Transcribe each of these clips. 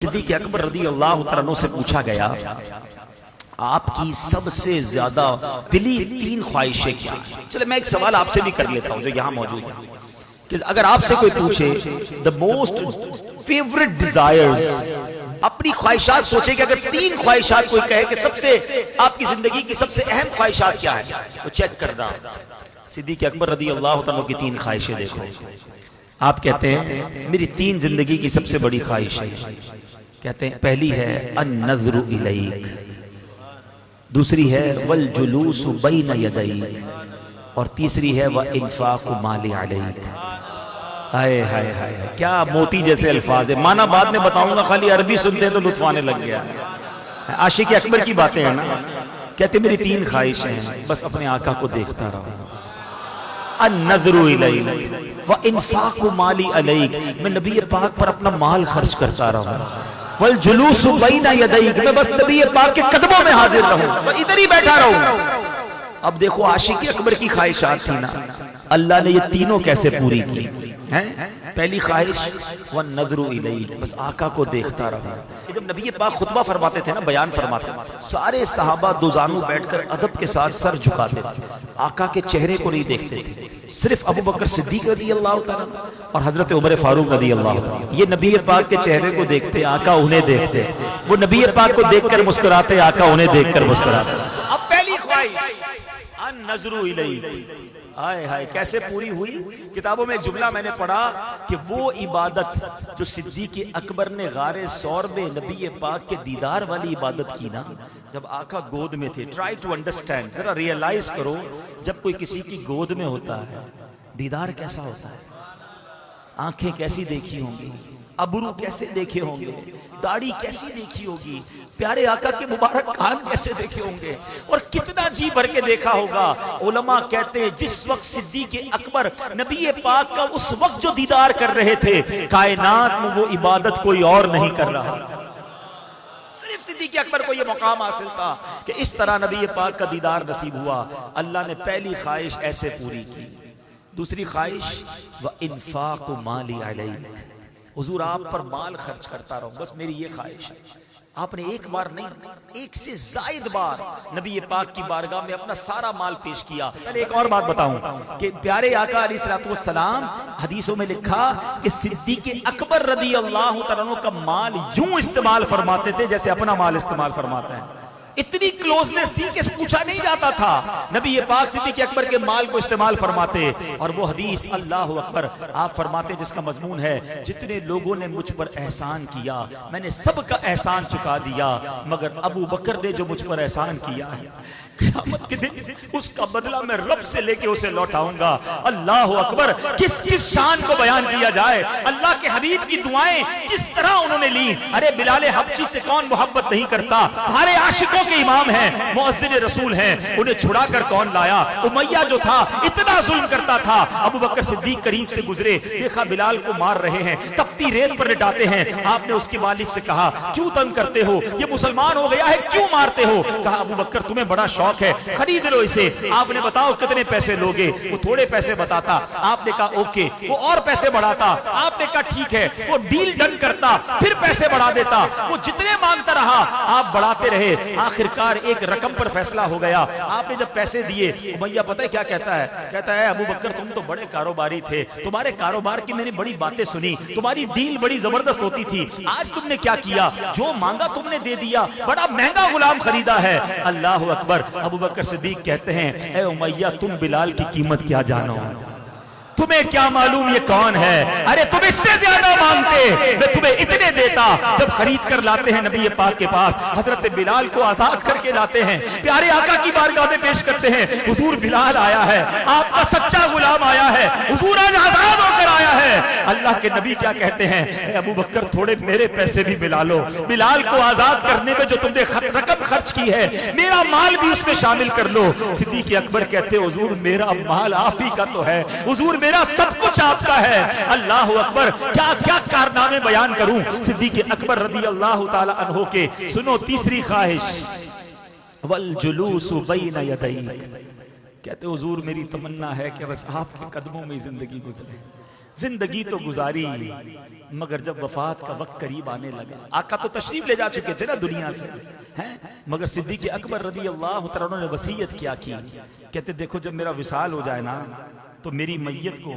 صدیق اکبر رضی اللہ تعالیٰ عنہ سے پوچھا گیا آپ کی سب سے زیادہ دلی 3 خواہشیں کیا ہیں؟ چلے میں ایک سوال آپ سے بھی کر لیتا ہوں جو یہاں موجود ہے کہ اگر آپ سے کوئی پوچھے the most favorite desires، اپنی خواہشات سوچے کہ اگر 3 خواہشات کوئی کہے کہ سب سے آپ کی زندگی کی سب سے اہم خواہشات کیا ہے تو چیک کرنا صدیق اکبر رضی اللہ تعالیٰ کی 3 خواہشیں دیکھو۔ آپ کہتے ہیں میری 3 زندگی کی سب سے بڑی خواہش ہے، کہتے ہیں پہلی ہے النظر الیک، دوسری ہے والجلوس بین یدیک، اور تیسری ہے وانفاق مال علیک۔ ہائے ہائے ہائے، کیا موتی جیسے الفاظ ہیں، معنی بعد میں بتاؤں گا، خالی عربی سنتے ہیں تو لطف آنے لگ گیا۔ عاشق اکبر کی باتیں ہیں نا، کہتے میری 3 خواہشیں ہیں، بس اپنے آقا کو دیکھتا رہا، النظر الیک وانفاق مالی علیک، میں نبی پاک پر اپنا مال خرچ کرتا رہا، والجلوس بین یدیک، میں بس نبی پاک کے قدموں میں حاضر رہوں، میں ادھر ہی بیٹھا رہوں۔ اب دیکھو عاشق اکبر کی خواہشات تھی نا، اللہ نے یہ تینوں کیسے پوری کی ہیں؟ پہلی خواہش والنظر الیک، بس آقا کو دیکھتا رہا۔ جب نبی پاک خطبہ فرماتے تھے نا، بیان فرماتے تھے، سارے صحابہ دو زانو بیٹھ کر ادب کے ساتھ سر جھکاتے تھے، آقا کے چہرے کو نہیں دیکھتے تھے، صرف ابو بکر صدیق رضی اللہ تعالیٰ اور حضرت عمر فاروق رضی اللہ تعالیٰ، یہ نبی پاک کے چہرے کو دیکھتے، آقا انہیں دیکھتے، وہ نبی پاک کو دیکھ کر مسکراتے، آقا انہیں دیکھ کر مسکراتے۔ اب پہلی خواہش النظر الیک، آئے ہائے کیسے پوری ہوئی؟ کتابوں میں ایک جملہ میں نے پڑھا کہ وہ عبادت جو صدیق اکبر نے غار ثور میں نبی پاک کے دیدار والی عبادت کی نا، جب آقا گود میں تھے، ٹرائی ٹو انڈرسٹینڈ، ذرا ریئلائز کرو، جب کوئی کسی کی گود میں ہوتا ہے دیدار کیسا ہوتا ہے؟ آنکھیں کیسی دیکھی ہوں گی، ابرو کیسے دیکھے ہوں گے، داڑھی کیسی دیکھی ہوگی، پیارے آقا کے مبارک کان کیسے دیکھے ہوں گے، اور کتنا جی بھر کے دیکھا ہوگا۔ علماء کہتے ہیں جس وقت صدیق اکبر نبی پاک کا اس وقت جو دیدار کر رہے تھے، کائنات میں وہ عبادت کوئی اور نہیں کر رہا، صرف صدیق اکبر کو یہ مقام حاصل تھا کہ اس طرح نبی پاک کا دیدار نصیب ہوا۔ اللہ نے پہلی خواہش ایسے پوری کی۔ دوسری خواہش وانفاق مالی علیک، حضور آپ پر مال خرچ کرتا رہوں، بس میری یہ خواہش ہے۔ آپ نے ایک بار نہیں، 1 سے زائد بار نبی پاک کی بارگاہ میں اپنا سارا مال پیش کیا۔ میں ایک اور بات بتاؤں کہ پیارے آقا علیہ السلام حدیثوں میں لکھا کہ صدیق اکبر رضی اللہ تعالیٰ عنہ کا مال یوں استعمال فرماتے تھے جیسے اپنا مال استعمال فرماتے ہیں، اتنی کلوزنس تھی کہ پوچھا نہیں جاتا تھا، نبی پاک صدیق اکبر کے مال کو استعمال فرماتے۔ اور وہ حدیث اللہ اکبر آپ فرماتے جس کا مضمون ہے جتنے لوگوں نے مجھ پر احسان کیا میں نے سب کا احسان چکا دیا، مگر ابو بکر نے جو مجھ پر احسان کیا ہے قیامت کے دن اس کا بدلہ میں رب سے لے کے اسے لوٹاؤں گا۔ اللہ اکبر، کس کس شان کو بیان کیا جائے، اللہ کے حبیب کی دعائیں کس طرح انہوں نے لی۔ ارے بلال حبشی سے کون محبت نہیں کرتا، ہمارے عاشقوں کے امام ہیں، مؤذن رسول ہیں، انہیں چھڑا کر کون لایا؟ امیہ جو تھا اتنا ظلم کرتا تھا، ابو بکر صدیق قریب سے گزرے، دیکھا بلال کو مار رہے ہیں، تپتی ریت پر لٹاتے ہیں، آپ نے اس کے مالک سے کہا کیوں تنگ کرتے ہو، یہ مسلمان ہو گیا ہے کیوں مارتے ہو؟ کہا ابو بکر تمہیں بڑا شوق ہے، خرید لو اسے، آپ نے بتاؤ کتنے پیسے لوگے؟ وہ تھوڑے پیسے بتاتا، آپ نے کہا اوکے، وہ اور پیسے بڑھاتا، آپ نے کہا ٹھیک ہے، وہ ڈیل ڈن کرتا، پھر پیسے بڑھا دیتا، وہ جتنے مانگتا رہا آپ بڑھاتے رہے، آخرکار ایک رقم پر فیصلہ ہو گیا۔ آپ نے جب پیسے دیے، امیہ پتہ ہے کیا کہتا ہے؟ کہتا ہے ابو بکر تم تو بڑے کاروباری تھے، تمہارے کاروبار کی میں نے بڑی باتیں سنی، تمہاری ڈیل بڑی زبردست ہوتی تھی، آج تم نے کیا کیا؟ جو مانگا تم نے دے دیا، بڑا مہنگا غلام خریدا ہے۔ اللہ اکبر، ابو بکر صدیق کہتے ہیں اے امیہ تم بلال کی قیمت کیا جانو، تمہیں کیا معلوم یہ کون ہے؟ ارے تم اس سے زیادہ مانگتے، میں تمہیں اتنے دیتا۔ جب خرید کر لاتے ہیں نبی پاک کے پاس، حضرت بلال کو آزاد کر کے لاتے ہیں، پیارے آقا کی بارگاہ میں پیش کرتے ہیں، حضور بلال آیا ہے، آپ کا سچا غلام آیا ہے، حضور آج آزاد ہو کر آیا ہے۔ اللہ کے نبی کیا کہتے ہیں؟ اے ابو بکر تھوڑے میرے پیسے بھی ملا لو، بلال کو آزاد کرنے میں جو تم نے رقم خرچ کی ہے میرا مال بھی اس میں شامل کر لو۔ صدیق اکبر کہتے حضور میرا مال آپ ہی کا تو ہے، حضور میرا سب کچھ آپ کا ہے۔ اللہ اکبر، کیا کیا کارنامے بیان کروں صدیق اکبر رضی اللہ تعالی عنہ کے۔ سنو تیسری خواہش والجلوس بین یدیک، کہتے حضور میری تمنا ہے کہ بس آپ کے قدموں میں زندگی گزرے، زندگی تو گزاری مگر جب وفات کا وقت قریب آنے لگا، آقا تو تشریف لے جا چکے تھے نا دنیا سے ہیں، مگر صدیق اکبر رضی اللہ تعالیٰ عنہ نے وصیت کیا کی، کہتے دیکھو جب میرا وصال ہو جائے نا تو میری میت کو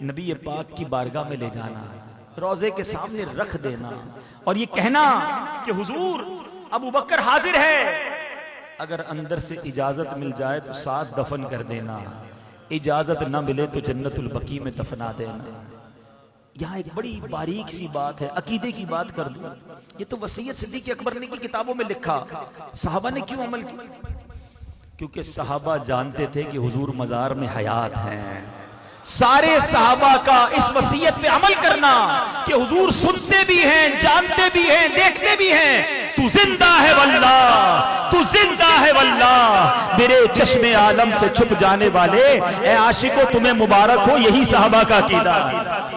نبی پاک کی بارگاہ میں لے جانا، روضے کے سامنے رکھ دینا اور یہ کہنا کہ حضور ابو بکر حاضر ہے، اگر اندر سے اجازت مل جائے تو ساتھ دفن کر دینا، اجازت نہ ملے تو جنت البقیع میں دفنا دینا۔ یہاں ایک بڑی باریک سی بات ہے، عقیدے کی بات کر دوں، یہ تو وصیت صدیق اکبر نے کی کتابوں میں لکھا، صحابہ نے کیوں عمل کیا؟ کیونکہ صحابہ جانتے تھے کہ حضور مزار میں حیات ہیں، سارے صحابہ کا اس وصیت پہ عمل کرنا کہ حضور سنتے بھی ہیں، جانتے بھی ہیں، دیکھتے بھی ہیں، تو زندہ ہے واللہ، تو زندہ ہے واللہ، میرے چشم عالم سے چھپ جانے والے اے عاشقو تمہیں مبارک ہو، یہی صحابہ کا عقیدہ ہے۔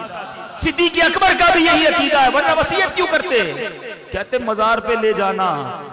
صدیق اکبر کا بھی یہی عقیدہ ہے، ورنہ وصیت کیوں کرتے؟ کہتے مزار پہ لے جانا،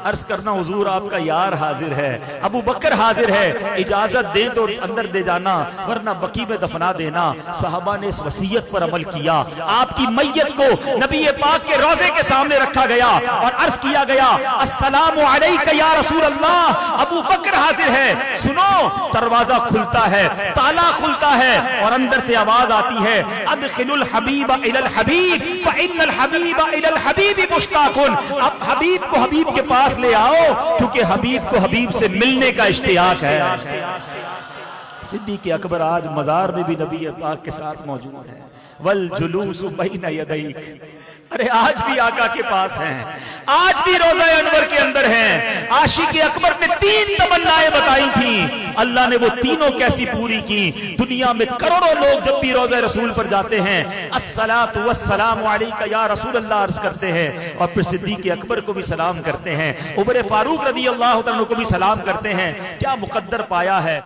عرض کرنا حضور آپ کا یار حاضر ہے، ابو بکر حاضر ہے، اجازت دیں تو اندر دے جانا ورنہ بقیع میں دفنا دینا۔ صحابہ نے اس وصیت پر عمل کیا، آپ کی میت کو نبی پاک کے روضے کے سامنے رکھا گیا اور عرض کیا گیا السلام علیک یا رسول اللہ، ابو بکر حاضر ہے۔ سنو، دروازہ کھلتا ہے، تالا کھلتا ہے اور اندر سے آواز آتی ہے ادخل الحبیب الی الحبیب فإن الحبیب الی الحبیب مشتاق۔ اب حبیب کو حبیب کے پاس لے آؤ کیونکہ حبیب کو حبیب سے ملنے کا اشتیاق ہے۔ صدیق اکبر آج مزار میں بھی نبی پاک کے ساتھ موجود ہے، والجلوس بین یدیک، ارے آج بھی آقا کے پاس ہیں، آج بھی روضہ انور کے اندر ہیں۔ عاشق اکبر نے 3 تمنائیں بتائی تھیں، اللہ نے وہ تینوں کیسی پوری کی۔ دنیا میں کروڑوں لوگ جب بھی روضہ رسول پر جاتے ہیں الصلاۃ والسلام علیک یا رسول اللہ عرض کرتے ہیں اور پھر صدیق اکبر کو بھی سلام کرتے ہیں، عمر فاروق رضی اللہ عنہ کو بھی سلام کرتے ہیں۔ کیا مقدر پایا ہے۔